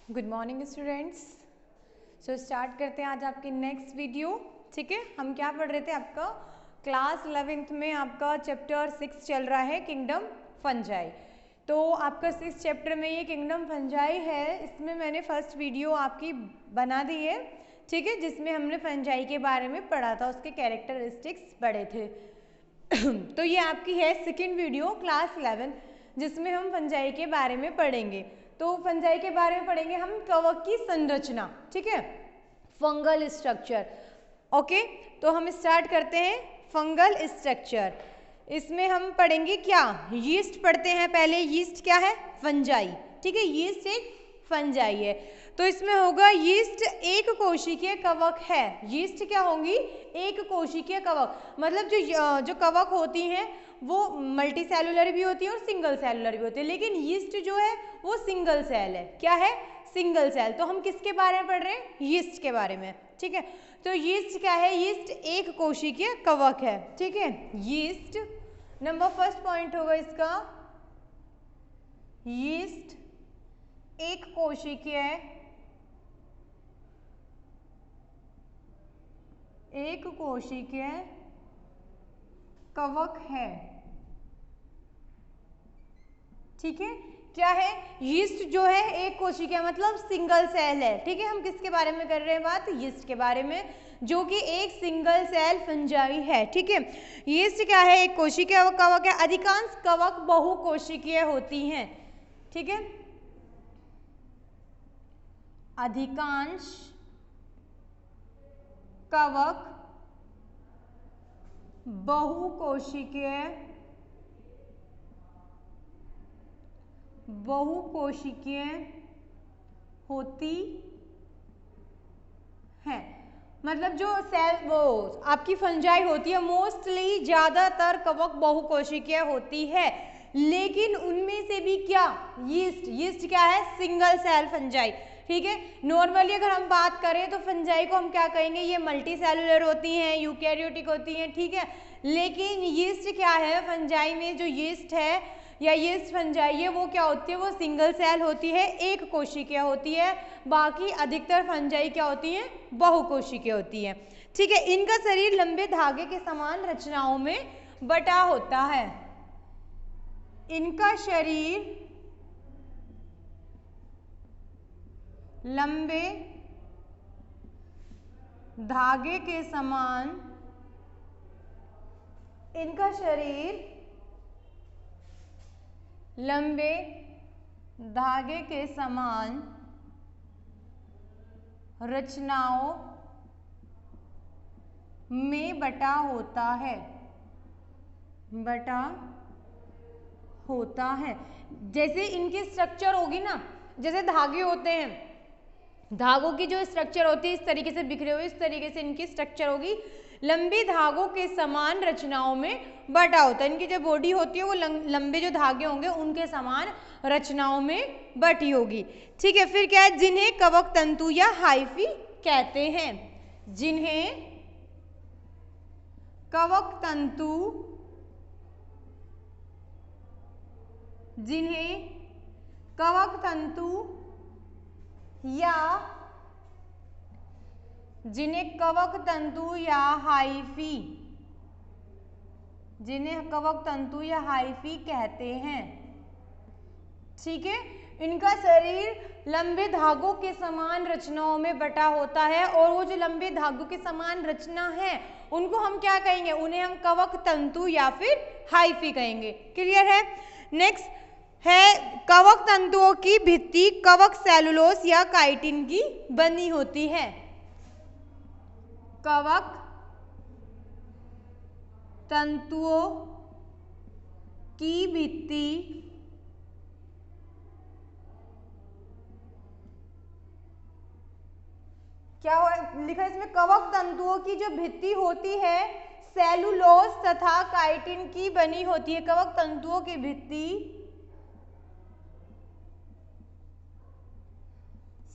Good morning students. So start करते हैं आज आपकी नेक्स्ट वीडियो। ठीक है, हम क्या पढ़ रहे थे, आपका क्लास 11th में आपका चैप्टर 6 चल रहा है, किंगडम फंजाई। तो आपका 6 चैप्टर में ये किंगडम फंजाई है, इसमें मैंने फर्स्ट वीडियो आपकी बना दी है। ठीक है, जिसमें हमने फंजाई के बारे में पढ़ा था, उसके कैरेक्टरिस्टिक्स पढ़े थे। तो ये आपकी है सेकेंड वीडियो क्लास 11, जिसमें हम फंजाई के बारे में पढ़ेंगे। तो फंजाई के बारे में पढ़ेंगे हम कवक की संरचना। ठीक है, फंगल स्ट्रक्चर। ओके, तो हम स्टार्ट करते हैं फंगल स्ट्रक्चर। इसमें हम पढ़ेंगे क्या, यीस्ट पढ़ते हैं पहले। यीस्ट क्या है, फंजाई। ठीक है, यीस्ट एक फंजाई है। तो इसमें होगा यीस्ट एक कोशिकीय कवक है। यीस्ट क्या होंगी, एक कोशिकीय कवक। मतलब जो कवक होती हैं वो मल्टी सेलुलर भी होती है और सिंगल सेलुलर भी होती है, लेकिन यीस्ट जो है वो सिंगल सेल है। क्या है, सिंगल सेल। तो हम किसके बारे में पढ़ रहे हैं, यीस्ट के बारे में। ठीक है, तो यीस्ट क्या है, यीस्ट एक कोशिकीय कवक है। ठीक है, यीस्ट नंबर फर्स्ट पॉइंट होगा इसका, यीस्ट एक कोशिकीय कवक है। ठीक है, क्या है, यीस्ट जो है एक कोशिका मतलब सिंगल सेल है। ठीक है, हम किसके बारे में कर रहे हैं बात, यीस्ट के बारे में, जो कि एक सिंगल सेल फंजाई है। ठीक है, यीस्ट क्या है, एक कोशिकीय कवक है। अधिकांश कवक बहुकोशिकीय होती हैं। ठीक है, अधिकांश कवक बहुकोशिकीय होती है। मतलब जो सेल वो आपकी फंजाई होती है, मोस्टली ज्यादातर कवक बहुकोशिकीय होती है, लेकिन उनमें से भी क्या, यीस्ट क्या है, सिंगल सेल फंजाई। ठीक है, नॉर्मली अगर हम बात करें तो फंजाई को हम क्या कहेंगे, ये मल्टी सेलुलर होती हैं, यूकैरियोटिक होती हैं। ठीक है, लेकिन यीस्ट क्या है, फंजाई में जो यीस्ट है या यीस्ट फंजाई है वो क्या होती है, वो सिंगल सेल होती है, एक कोशिकीय होती है। बाकी अधिकतर फंजाई क्या होती हैं, बहुकोशिकीय होती है। ठीक है, इनका शरीर लंबे धागे के समान रचनाओं में बटा होता है। इनका शरीर लंबे धागे के समान, इनका शरीर लंबे धागे के समान रचनाओं में बटा होता है। जैसे इनकी स्ट्रक्चर होगी ना, जैसे धागे होते हैं, धागों की जो स्ट्रक्चर होती है इस तरीके से बिखरे हुए, इस तरीके से इनकी स्ट्रक्चर होगी, लंबी धागों के समान रचनाओं में बटा होता है। इनकी जो बॉडी होती है वो लंबे जो धागे होंगे उनके समान रचनाओं में बटी होगी। ठीक है, फिर क्या है, जिन्हें कवक तंतु या हाइफी कहते हैं। जिन्हें कवक तंतु या हाइफी कहते हैं। ठीक है, इनका शरीर लंबे धागों के समान रचनाओं में बटा होता है, और वो जो लंबे धागों के समान रचना है उनको हम क्या कहेंगे, उन्हें हम कवक तंतु या फिर हाइफी कहेंगे। क्लियर है। नेक्स्ट है, कवक तंतुओं की भित्ति कवक सेलुलोस या काइटिन की बनी होती है। कवक तंतुओं की भित्ति क्या लिखा है इसमें, कवक तंतुओं की जो भित्ति होती है सेलुलोस तथा काइटिन की बनी होती है। कवक तंतुओं की भित्ति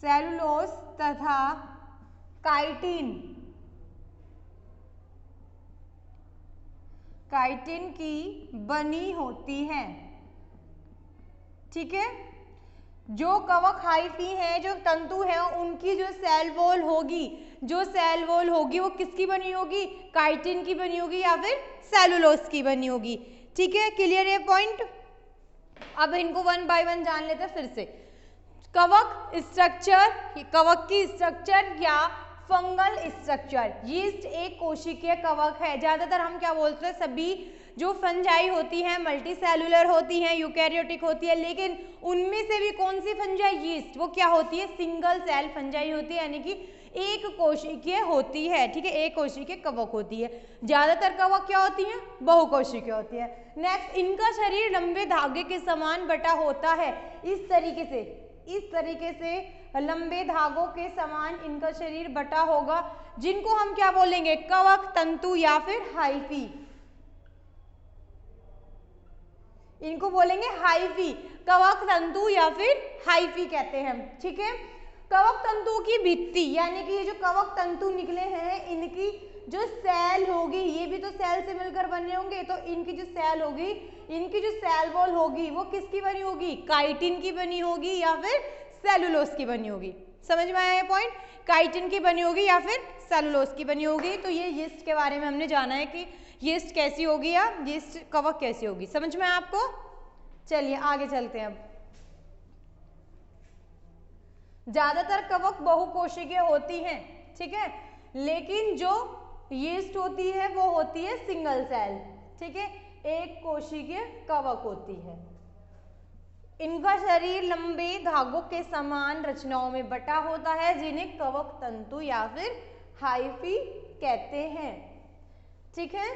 सेलुलोस तथा काइटिन की बनी होती है। ठीक है, जो कवक हाइफी है, जो तंतु है, उनकी जो सेल वॉल होगी, जो सेल वॉल होगी वो किसकी बनी होगी? काइटिन की बनी होगी या फिर सेलुलोज की बनी होगी। ठीक है, क्लियर है पॉइंट। अब इनको वन बाय वन जान लेते हैं फिर से। कवक स्ट्रक्चर, कवक की स्ट्रक्चर या फंगल स्ट्रक्चर। यीस्ट एक कोशिकीय कवक है। ज्यादातर हम क्या बोलते हैं, सभी जो फंजाई होती हैं मल्टी सेलुलर होती हैं, यूकैरियोटिक होती है, लेकिन उनमें से भी कौन सी फंजाई? यीस्ट, वो क्या होती है? सिंगल सेल फंजाई होती है, यानी कि एक कोशिकीय होती है। ठीक है, एक कोशिकीय कवक होती है। ज्यादातर कवक क्या होती हैं? बहुकोशिकीय होती है। नेक्स्ट, इनका शरीर लंबे धागे के समान बटा होता है। इस तरीके से लंबे धागों के समान इनका शरीर बटा होगा, जिनको हम क्या बोलेंगे? कवक तंतु या फिर हाइफी। इनको बोलेंगे हाइफी, कवक तंतु या फिर हाइफी कहते हैं। ठीक है, कवक तंतु की भित्ति, यानी कि ये जो कवक तंतु निकले हैं, इनकी जो सेल होगी, ये भी तो सेल से मिलकर बने होंगे, तो इनकी जो सेल होगी, इनकी जो सेल वॉल होगी, वो किसकी बनी होगी? काइटिन की बनी होगी या फिर सेलुलोज की बनी होगी। समझ में आया ये पॉइंट? काइटिन की बनी होगी या फिर सेलुलोज की बनी होगी। तो ये यीस्ट के बारे में हमने जाना है कि यीस्ट कैसी होगी या यीस्ट कवक कैसी होगी। समझ में आया आपको? चलिए आगे चलते हैं। अब ज्यादातर कवक बहुकोशिकीय होती हैं, ठीक है, लेकिन जो यीस्ट होती है वो होती है सिंगल सेल। ठीक है, एक कोशिकीय कवक होती है। इनका शरीर लंबे धागों के समान रचनाओं में बटा होता है, जिन्हें कवक तंतु या फिर हाइफी कहते हैं। ठीक है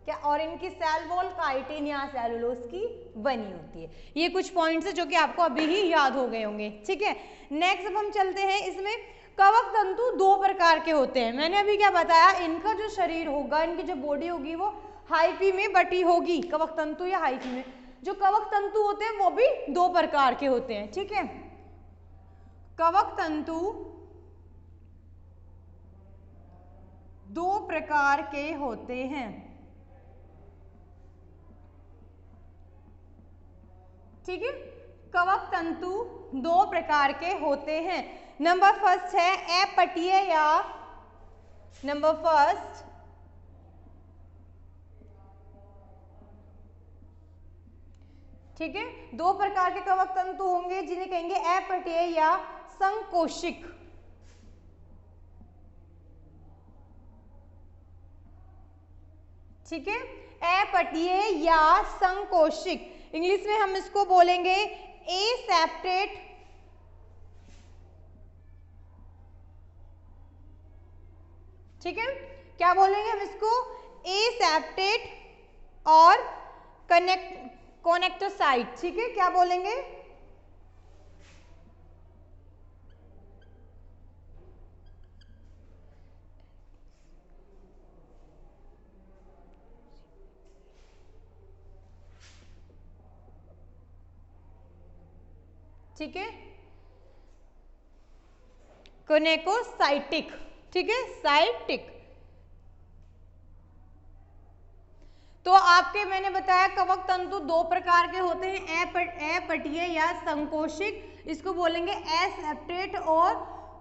क्या? और इनकी सेल वॉल काइटिन या सेलुलोज की बनी होती है। ये कुछ पॉइंट्स है जो कि आपको अभी ही याद हो गए होंगे। ठीक है, नेक्स्ट अब हम चलते हैं। इसमें कवक तंतु दो प्रकार के होते हैं। मैंने अभी क्या बताया, इनका जो शरीर होगा, इनकी जो बॉडी होगी, वो हाइफी में बटी होगी, कवक तंतु या हाइफी में। जो कवक तंतु होते हैं वो भी दो प्रकार के होते हैं। ठीक है, कवक तंतु दो प्रकार के होते हैं। ठीक है, कवक तंतु दो प्रकार के होते हैं। नंबर फर्स्ट है अपटीय या नंबर फर्स्ट ठीक है, दो प्रकार के कवक तंतु होंगे जिन्हें कहेंगे अपटीय या संकोशिक। ठीक है, अपटीय या संकोशिक। इंग्लिश में हम इसको बोलेंगे एसेप्टेट ठीक है, क्या बोलेंगे हम इसको? एसेप्टेट और कनेक्टोसाइट। ठीक है, क्या बोलेंगे? ठीक है, कोनेकोसाइटिक। ठीक है, साइटिक। तो आपके मैंने बताया कवक तंतु दो प्रकार के होते हैं, अपटीय या संकोशिक। इसको बोलेंगे एसेप्टेट और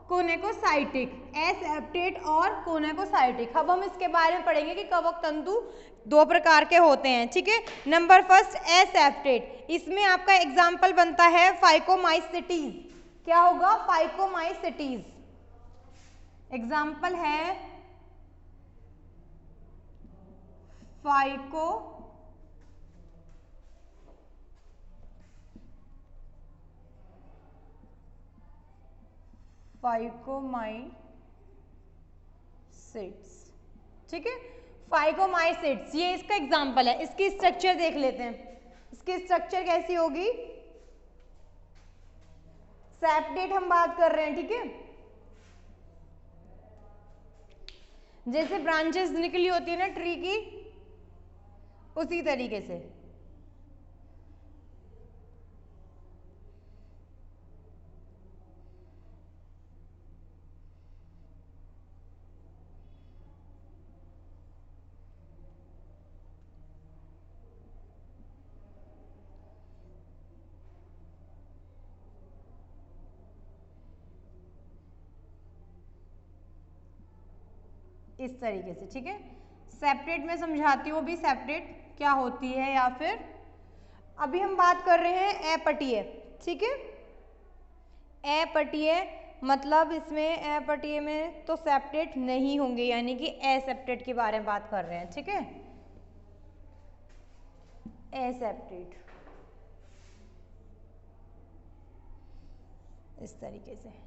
कोनेकोसाइटिक। एसेप्टेट और कोनेकोसाइटिक। अब हम इसके बारे में पढ़ेंगे कि कवक तंतु दो प्रकार के होते हैं। ठीक है, नंबर फर्स्ट एसेप्टेट। इसमें आपका एग्जाम्पल बनता है फाइकोमाइसिटीज। क्या होगा? फाइकोमाइसिटीज। एग्जाम्पल है फाइकोमाइसिट्स। ठीक है, फाइकोमाइसिट्स ये इसका एग्जाम्पल है। इसकी स्ट्रक्चर देख लेते हैं। इसकी स्ट्रक्चर कैसी होगी? सेप्टेट हम बात कर रहे हैं। ठीक है, जैसे ब्रांचेस निकली होती है ना ट्री की, उसी तरीके से। इस तरीके से, ठीक है। सेपरेट में समझाती हूँ भी सेपरेट क्या होती है, या फिर अभी हम बात कर रहे हैं अपठीय, ठीक है। अपठीय मतलब इसमें अपठीय में तो सेपरेट नहीं होंगे, यानी कि एसेप्टेट के बारे में बात कर रहे हैं, ठीक है। एसेप्टेट इस तरीके से।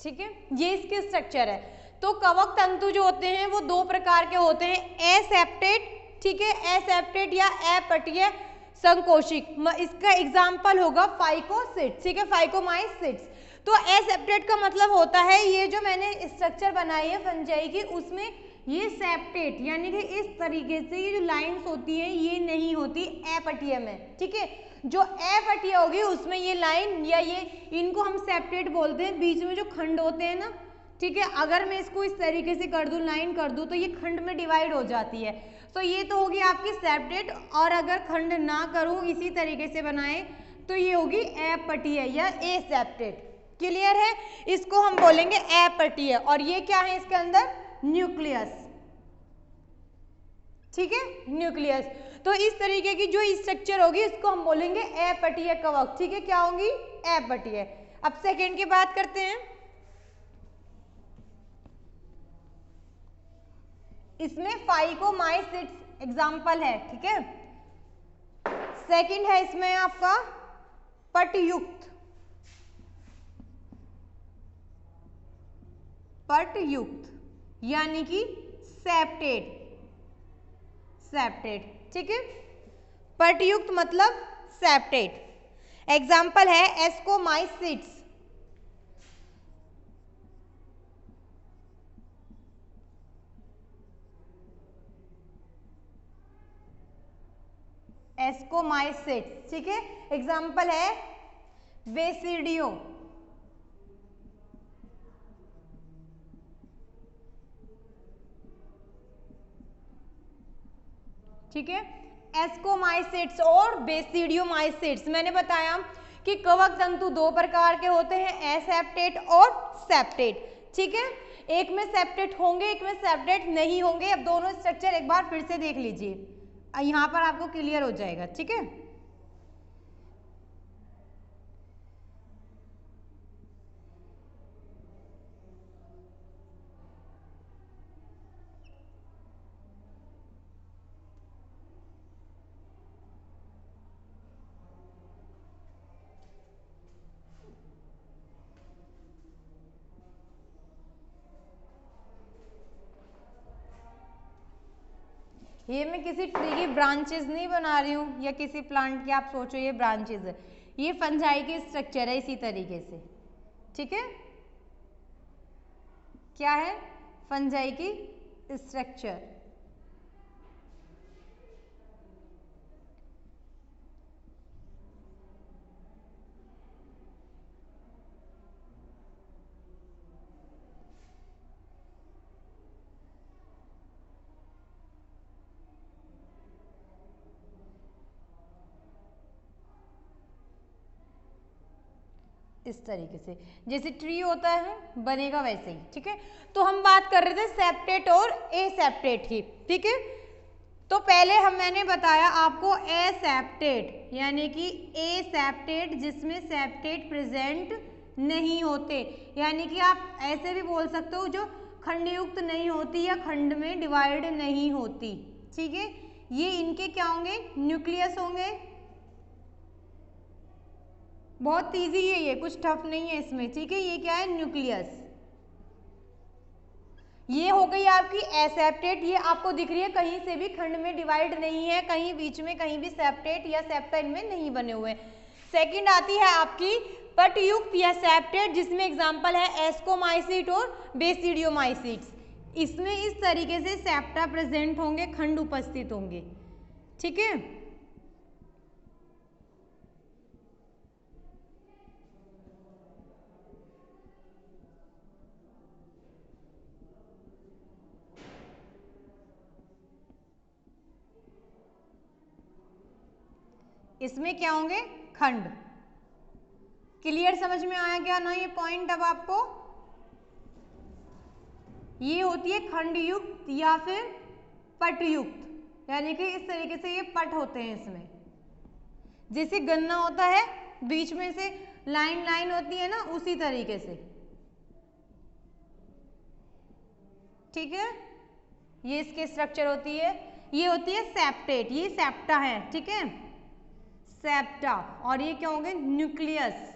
ठीक है, ये इसके स्ट्रक्चर है। तो कवक तंतु जो होते हैं वो दो प्रकार के होते हैं, एसेप्टेट, ठीक है, एसेप्टेट या अपठीय संकोशिक। इसका एग्जाम्पल होगा फाइकोसिट्स, ठीक है, फाइकोमाइसिट्स। तो एसेप्टेट का मतलब होता है ये जो मैंने स्ट्रक्चर बनाई है फंजाई की, उसमें ये सेप्टेट यानी कि इस तरीके से ये जो लाइंस होती हैं ये नहीं होती अपठीय में, ठीक है। जो अपठीय होगी उसमें ये लाइन या ये इनको हम सेप्टेट बोलते हैं, बीच में जो खंड होते हैं ना, ठीक है। अगर मैं इसको इस तरीके से कर दूं, लाइन कर दूं, तो ये खंड में डिवाइड हो जाती है। तो ये तो होगी आपकी सेप्टेट, और अगर खंड ना करूं इसी तरीके से बनाए तो ये होगी अपठीय या एसेप्टेट। क्लियर है, इसको हम बोलेंगे अपठीय। और ये क्या है इसके अंदर, न्यूक्लियस, ठीक है, न्यूक्लियस। तो इस तरीके की जो स्ट्रक्चर होगी इसको हम बोलेंगे अपठीय कवक, ठीक है, क्या होंगी, अपठीय। अब सेकेंड की बात करते हैं, इसमें फाइकोमाइसिट्स एग्जाम्पल है, ठीक है। सेकंड है इसमें आपका पटयुक्त, पटयुक्त यानी कि सेप्टेट, सेप्टेट, ठीक है। पटयुक्त मतलब सेप्टेट। एग्जाम्पल है एस्कोमाइसिट्स, एस्कोमाइसिट्स, ठीक है। एग्जाम्पल है बेसिडियो, ठीक है। एस्कोमाइसिट्स और बेसिडियोमाइसिट्स, मैंने बताया कि कवक तंतु दो प्रकार के होते हैं, एसेप्टेट और सेप्टेट, ठीक है। एक में सेप्टेट होंगे, एक में सेप्टेट नहीं होंगे। अब दोनों स्ट्रक्चर एक बार फिर से देख लीजिए, यहां पर आपको क्लियर हो जाएगा, ठीक है। ये मैं किसी ट्री की ब्रांचेस नहीं बना रही हूँ या किसी प्लांट की आप सोचो ये ब्रांचेस है, ये फंजाई की स्ट्रक्चर है इसी तरीके से, ठीक है। क्या है, फंजाई की स्ट्रक्चर। इस तरीके से जैसे ट्री होता है बनेगा वैसे ही, ठीक है। तो हम बात कर रहे थे सेप्टेट और एसेप्टेट की, ठीक है। तो पहले मैंने बताया आपको एसेप्टेट यानी कि एसेप्टेट जिसमें सेप्टेट प्रेजेंट नहीं होते, यानी कि आप ऐसे भी बोल सकते हो जो खंडयुक्त नहीं होती या खंड में डिवाइड नहीं होती, ठीक है। ये इनके क्या होंगे, न्यूक्लियस होंगे। बहुत इजी है ये, कुछ टफ नहीं है इसमें, ठीक है। ये क्या है, न्यूक्लियस। ये हो गई आपकी एसेप्टेट, ये आपको दिख रही है कहीं से भी खंड में डिवाइड नहीं है, कहीं बीच में कहीं भी सेप्टेट या सेप्टा इनमें नहीं बने हुए। सेकंड आती है आपकी पटयुक्त या सेप्टेट, जिसमें एग्जांपल है एस्कोमाइसिट और बेसिडियोमाइसिट्स। इसमें इस तरीके से सेप्टा प्रेजेंट होंगे, खंड उपस्थित होंगे, ठीक है। इसमें क्या होंगे, खंड। क्लियर, समझ में आया क्या ना ये पॉइंट अब आपको? ये होती है खंड युक्त या फिर पट युक्त, यानी कि इस तरीके से ये पट होते हैं इसमें। जैसे गन्ना होता है बीच में से लाइन लाइन होती है ना, उसी तरीके से। ठीक है, ये इसकी स्ट्रक्चर होती है। ये होती है सेप्टेट, ये सेप्टा है। ठीक है, सेप्टा। और ये क्या होंगे, न्यूक्लियस।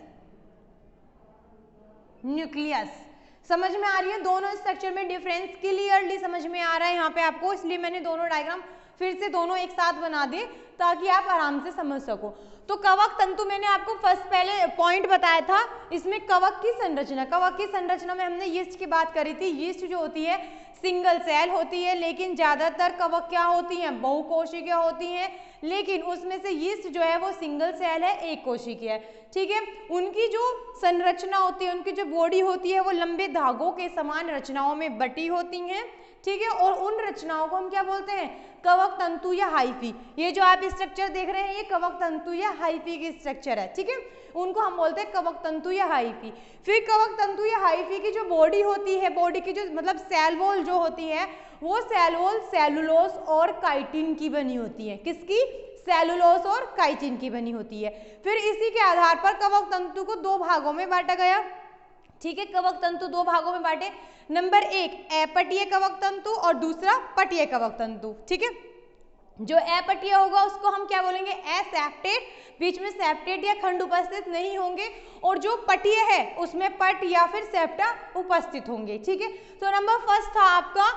न्यूक्लियस समझ में आ रही है? दोनों स्ट्रक्चर में डिफरेंस क्लियरली समझ में आ रहा है यहाँ पे आपको, इसलिए मैंने दोनों डायग्राम फिर से दोनों एक साथ बना दिए ताकि आप आराम से समझ सको। तो कवक तंतु मैंने आपको फर्स्ट पहले पॉइंट बताया था, इसमें कवक की संरचना। कवक की संरचना में हमने यीस्ट की बात करी थी। यीस्ट जो होती है सिंगल सेल होती है, लेकिन ज्यादातर कवक क्या होती हैं, बहुकोशिकीय होती हैं, लेकिन उसमें से यीस्ट जो है वो सिंगल सेल है, एक कोशिकीय है। ठीक है, उनकी जो संरचना होती है, उनकी जो बॉडी होती है वो लंबे धागों के समान रचनाओं में बटी होती हैं। ठीक है, और उन रचनाओं को हम क्या बोलते हैं, कवक तंतु या हाइफी। ये जो आप स्ट्रक्चर देख रहे हैं ये कवक तंतु या हाइफी की स्ट्रक्चर है। ठीक है, उनको हम बोलते हैं कवक तंतु या हाइफी। फिर कवक तंतु या हाइफी की जो बॉडी होती है, बॉडी की जो मतलब सेल वॉल जो होती है, वो सेल वॉल सेलुलोज और काइटिन की बनी होती है। किसकी? सेलुलोज और काइटिन की बनी होती है। फिर इसी के आधार पर कवक तंतु को दो भागों में बांटा गया। ठीक है, कवक तंतु दो भागों में बांटे। नंबर एक अपटीय कवक तंतु और दूसरा पटीय कवक तंतु। ठीक है, जो अपटीय होगा उसको हम क्या बोलेंगे, एसेप्टेट, बीच में सेप्टेट या खंड उपस्थित नहीं होंगे। और जो पटीय है उसमें पट या फिर सेप्टा उपस्थित होंगे। ठीक है, तो नंबर फर्स्ट था आपका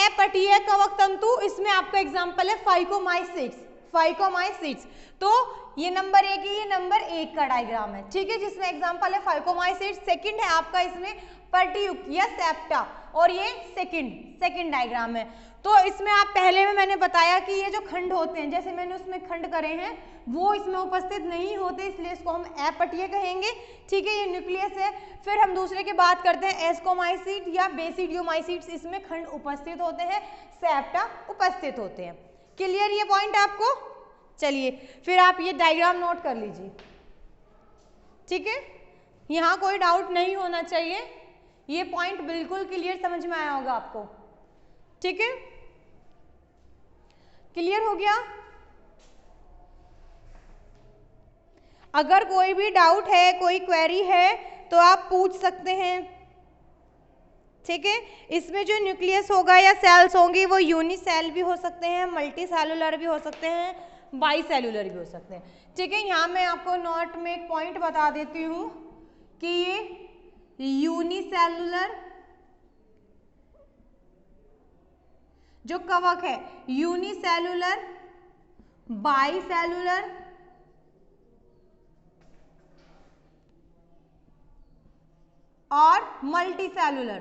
अपटीय कवक तंतु। इसमें आपका एग्जांपल है फाइकोमाइसिट्स। फाइकोमाइसिट्स तो ये नंबर एक ही, ये नंबर एक का डायग्राम है। ठीक है, जिसमें एग्जांपल है फाइकोमाइसिट्स। सेकंड है आपका इसमें पटीयुक्त या सेप्टा, और ये सेकंड डायग्राम है। तो इसमें आप पहले में मैंने बताया कि ये जो खंड होते हैं, जैसे मैंने उसमें खंड करे हैं, वो इसमें उपस्थित नहीं होते, इसलिए इसको हम अपटीय कहेंगे। ठीक है, ये न्यूक्लियस है। फिर हम दूसरे की बात करते हैं एस्कोमाइसिट या बेसिडियोमाइसिट्स, इसमें खंड उपस्थित होते हैं, सेप्टा उपस्थित होते हैं। क्लियर ये पॉइंट आपको? चलिए फिर आप ये डायग्राम नोट कर लीजिए। ठीक है, यहाँ कोई डाउट नहीं होना चाहिए, ये पॉइंट बिल्कुल क्लियर समझ में आया होगा आपको। ठीक है, क्लियर हो गया? अगर कोई भी डाउट है, कोई क्वेरी है तो आप पूछ सकते हैं। ठीक है, इसमें जो न्यूक्लियस होगा या सेल्स होंगी वो यूनिसेल भी हो सकते हैं, मल्टी सेलुलर भी हो सकते हैं, बाई सेलुलर भी हो सकते हैं। ठीक है, यहाँ मैं आपको नोट में एक पॉइंट बता देती हूँ कि ये यूनिसेलुलर जो कवक है, यूनिसेलुलर, बाई सेलुलर और मल्टी सेलुलर,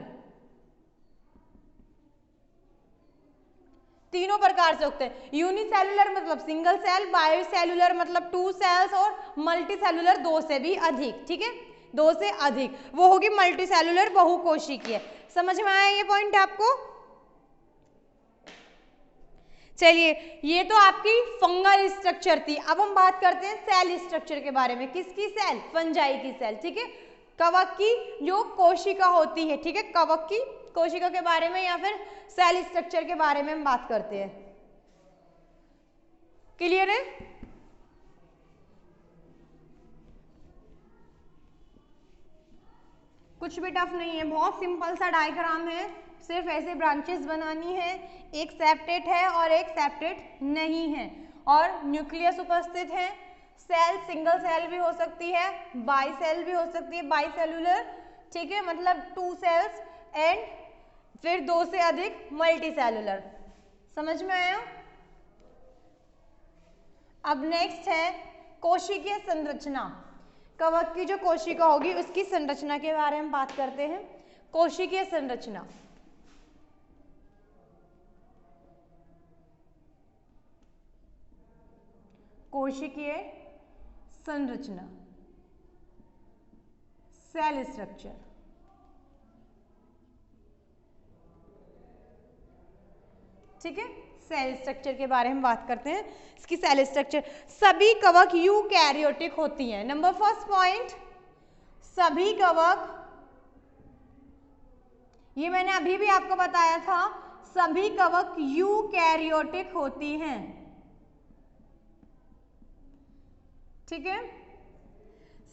तीनों प्रकार से होते हैं। यूनिसेलुलर मतलब सिंगल सेल, बाई सेलुलर मतलब 2 सेल्स और मल्टी सेलुलर 2 से भी अधिक। ठीक है, 2 से अधिक वो होगी मल्टी सेलुलर, बहुकोशिकीय। समझ में आया ये पॉइंट आपको? चलिए, ये तो आपकी फंगल स्ट्रक्चर थी। अब हम बात करते हैं सेल स्ट्रक्चर के बारे में। किसकी सेल? फंजाई की सेल। ठीक है, कवक की जो कोशिका होती है। ठीक है, कवक की कोशिका के बारे में या फिर सेल स्ट्रक्चर के बारे में हम बात करते हैं। क्लियर है? कुछ भी टफ नहीं है, बहुत सिंपल सा डायग्राम है, सिर्फ ऐसे ब्रांचेस बनानी है। एक सेप्टेट है और एक सेप्टेट नहीं है, और न्यूक्लियस उपस्थित है। सेल सिंगल सेल भी हो सकती है, बाई सेल भी हो सकती है, बाई सेलुलर। ठीक है, मतलब 2 सेल्स एंड फिर 2 से अधिक मल्टी सेलुलर। समझ में आया? अब नेक्स्ट है कोशिकीय संरचना। कवक की जो कोशिका होगी उसकी संरचना के बारे में बात करते हैं। कोशिकीय संरचना, कोशिकीय संरचना, सेल स्ट्रक्चर। ठीक है, सेल स्ट्रक्चर के बारे में बात करते हैं। इसकी सेल स्ट्रक्चर, सभी कवक यूकैरियोटिक होती हैं। नंबर फर्स्ट पॉइंट, सभी कवक, ये मैंने अभी भी आपको बताया था, सभी कवक यूकैरियोटिक होती हैं। ठीक है,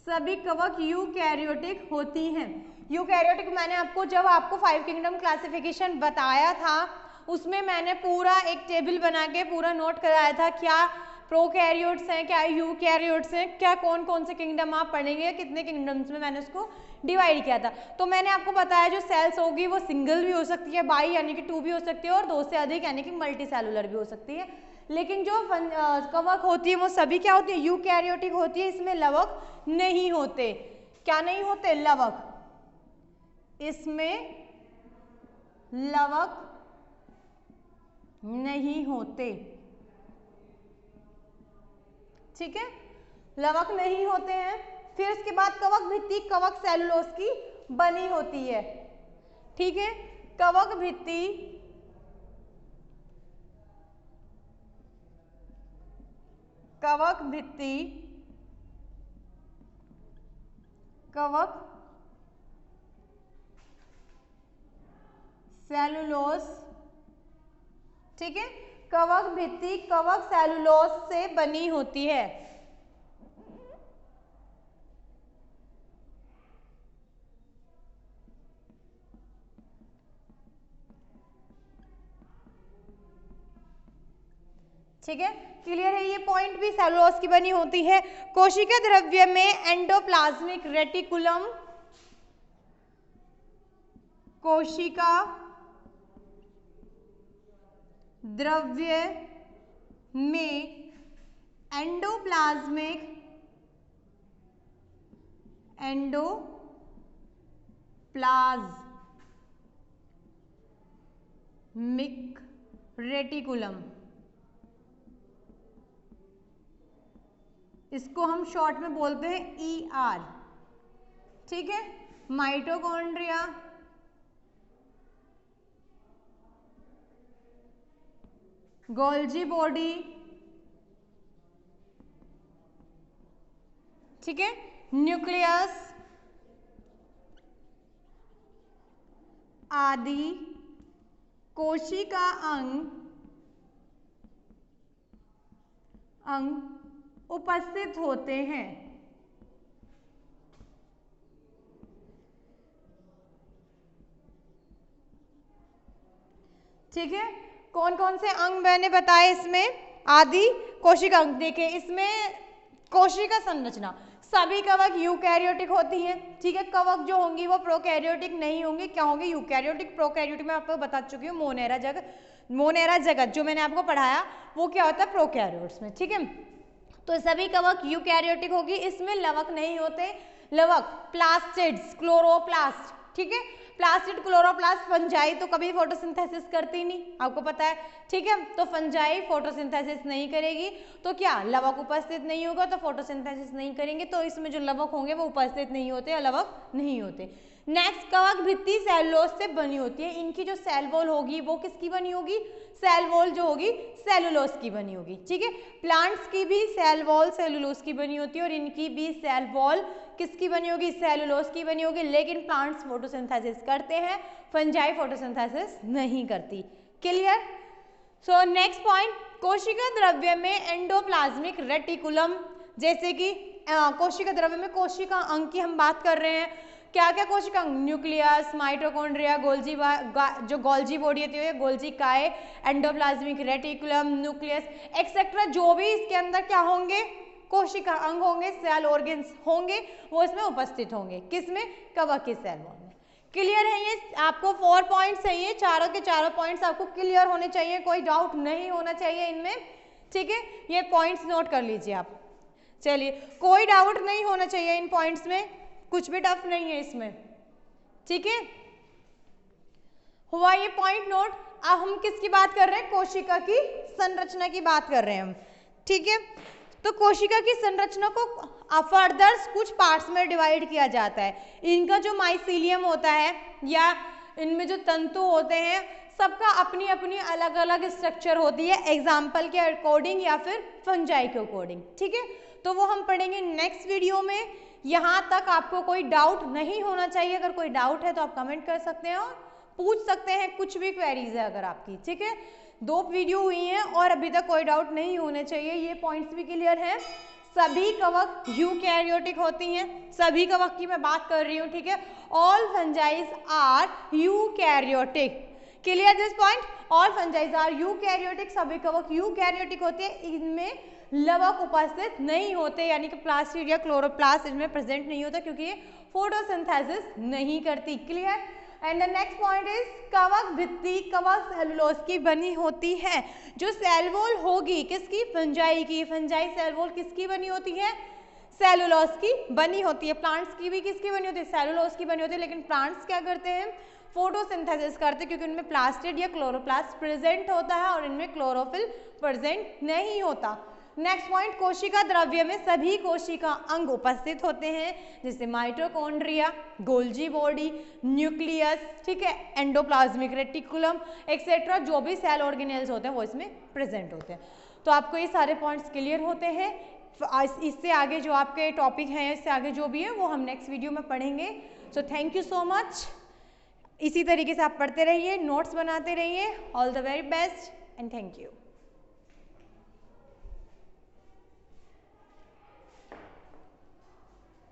सभी कवक यूकैरियोटिक होती हैं। यूकैरियोटिक मैंने आपको जब आपको 5 किंगडम क्लासिफिकेशन बताया था उसमें मैंने पूरा एक टेबल बना के पूरा नोट कराया था, क्या प्रोकैरियोट्स हैं, क्या यूकैरियोट्स हैं, क्या कौन कौन से किंगडम आप पढ़ेंगे, कितने किंगडम्स में मैंने उसको डिवाइड किया था। तो मैंने आपको बताया जो सेल्स होगी वो सिंगल भी हो सकती है, बाई यानी कि 2 भी हो सकती है, और 2 से अधिक यानी कि मल्टी सेलुलर भी हो सकती है। लेकिन जो कवक होती है वो सभी क्या होती है, यूकैरियोटिक होती है। इसमें लवक नहीं होते। क्या नहीं होते, लवक, इसमें लवक नहीं होते। ठीक है, लवक नहीं होते हैं। फिर इसके बाद कवक भित्ति, कवक सेलुलोज की बनी होती है। ठीक है, कवक भित्ति कवक सेलुलोज। ठीक है, कवक भित्ति कवक सेलुलोज से बनी होती है। ठीक है, क्लियर है, ये पॉइंट भी सेलुलोज की बनी होती है। कोशिका द्रव्य में एंडोप्लाज्मिक रेटिकुलम, कोशिका द्रव्य में एंडोप्लाज्मिक रेटिकुलम, इसको हम शॉर्ट में बोलते हैं ER। ठीक है, माइटोकॉन्ड्रिया, गोल्जी बॉडी, ठीक है, न्यूक्लियस आदि कोशिका अंग उपस्थित होते हैं। ठीक है, कौन कौन से अंग मैंने बताए इसमें, आदि कोशिका अंग। देखिए इसमें कोशिका संरचना, सभी कवक यूकैरियोटिक होती हैं। ठीक है, कवक जो होंगी वो प्रोकैरियोटिक नहीं होंगी, क्या होंगी, यूकैरियोटिक। प्रोकैरियोटिक में आपको बता चुकी हूँ, मोनेरा जगत जो मैंने आपको पढ़ाया वो क्या होता है प्रोकैरियोट्स में। ठीक है, तो सभी कवक यूकैरियोटिक होगी, इसमें लवक नहीं होते। लवक प्लास्टिड्स, क्लोरोप्लास्ट। ठीक है, प्लास्टिड, क्लोरोप्लास्ट, फंजाई तो कभी फोटोसिंथेसिस करती नहीं, आपको पता है। ठीक है, तो फंजाई फोटोसिंथेसिस नहीं करेगी, तो क्या लवक उपस्थित नहीं होगा, तो फोटोसिंथेसिस नहीं करेंगे, तो इसमें जो लवक होंगे वो उपस्थित नहीं होते या लवक नहीं होते। नेक्स्ट, कवक भित्ति सेलुलोज से बनी होती है। इनकी जो सेल वॉल होगी वो किसकी बनी होगी, सेल वॉल जो होगी सेलुलोज की बनी होगी। ठीक है, प्लांट्स की भी सेल वॉल सेलुलोज की बनी होती है और इनकी भी सेल वॉल किसकी बनी होगी, सेलुलोज की बनी होगी। लेकिन प्लांट्स फोटोसिंथेसिस करते हैं, फंजाई फोटोसिंथेसिस नहीं करती। क्लियर। सो नेक्स्ट पॉइंट, कोशिका द्रव्य में एंडोप्लाज्मिक रेटिकुलम, जैसे कि कोशिका द्रव्य में कोशिका अंग की हम बात कर रहे हैं। क्या क्या कोशिका अंग, न्यूक्लियस, माइटोकॉन्ड्रिया, जो गोल्जी बॉडी होती है, गोल्जी काय, एंडोप्लाज्मिक रेटिकुलम, न्यूक्लियस एक्सेट्रा, जो भी इसके अंदर क्या होंगे, कोशिका अंग होंगे, सेल ऑर्गन्स होंगे, वो इसमें उपस्थित होंगे। किसमें, कवक के सेल वॉल में। क्लियर है, ये आपको 4 पॉइंट्स चाहिए, चारों के चारों पॉइंट्स आपको क्लियर होने चाहिए, कोई डाउट नहीं होना चाहिए इनमें। ठीक है, ये पॉइंट्स नोट कर लीजिए आप। चलिए, कोई डाउट नहीं होना चाहिए इन पॉइंट्स में, कुछ भी टफ नहीं है इसमें। ठीक है, हुआ ये पॉइंट नोट। अब हम किसकी बात कर रहे हैं, कोशिका की संरचना की बात कर रहे हैं हम। ठीक है, तो कोशिका की संरचना को फर्दर कुछ पार्ट्स में डिवाइड किया जाता है। इनका जो माइसीलियम होता है या इनमें जो तंतु होते हैं, सबका अपनी अपनी अलग अलग स्ट्रक्चर होती है, एग्जाम्पल के अकॉर्डिंग या फिर फंजाई के अकॉर्डिंग, ठीक है। तो वो हम पढ़ेंगे नेक्स्ट वीडियो में। यहाँ तक आपको कोई डाउट नहीं होना चाहिए। अगर कोई डाउट है तो आप कमेंट कर सकते हैं और पूछ सकते हैं, कुछ भी क्वेरीज है अगर आपकी, ठीक है। 2 वीडियो हुई हैं और अभी तक कोई डाउट नहीं होने चाहिए, ये पॉइंट्स भी क्लियर हैं। सभी कवक यूकैरियोटिक होती हैं, सभी कवक की मैं बात कर रही हूँ, ठीक है। All fungi are eukaryotic, clear this point. All fungi are eukaryotic, सभी कवक यूकैरियोटिक होते हैं, इनमें लवक उपस्थित नहीं होते, यानी कि प्लास्टिड या क्लोरोप्लास्ट इनमें प्रेजेंट नहीं होता क्योंकि ये फोटोसिंथेसिस नहीं करती, clear. And the next point is कवक भित्ति कवक सेलुलोज की बनी होती है। जो सेल वॉल होगी किसकी, फंजाई की, फंजाई सेल वॉल किसकी बनी होती है, सेलुलोज की बनी होती है। प्लांट्स की भी किसकी बनी होती है, सेलुलोज की बनी होती है। लेकिन प्लांट्स क्या करते हैं, फोटोसिंथेसिस करते हैं क्योंकि उनमें प्लास्टिड या क्लोरोप्लास्ट प्रेजेंट होता है और इनमें क्लोरोफिल प्रेजेंट नहीं होता। नेक्स्ट पॉइंट, कोशिका द्रव्य में सभी कोशिका अंग उपस्थित होते हैं, जैसे माइटोकॉन्ड्रिया, गोल्जी बॉडी, न्यूक्लियस, ठीक है, एंडोप्लाज्मिक रेटिकुलम एक्सेट्रा, जो भी सेल ऑर्गेनेल्स होते हैं वो इसमें प्रेजेंट होते हैं। तो आपको ये सारे पॉइंट्स क्लियर होते हैं। इससे आगे जो आपके टॉपिक हैं, इससे आगे जो भी है वो हम नेक्स्ट वीडियो में पढ़ेंगे। So thank you so much. इसी तरीके से आप पढ़ते रहिए, नोट्स बनाते रहिए। All the very best and thank you.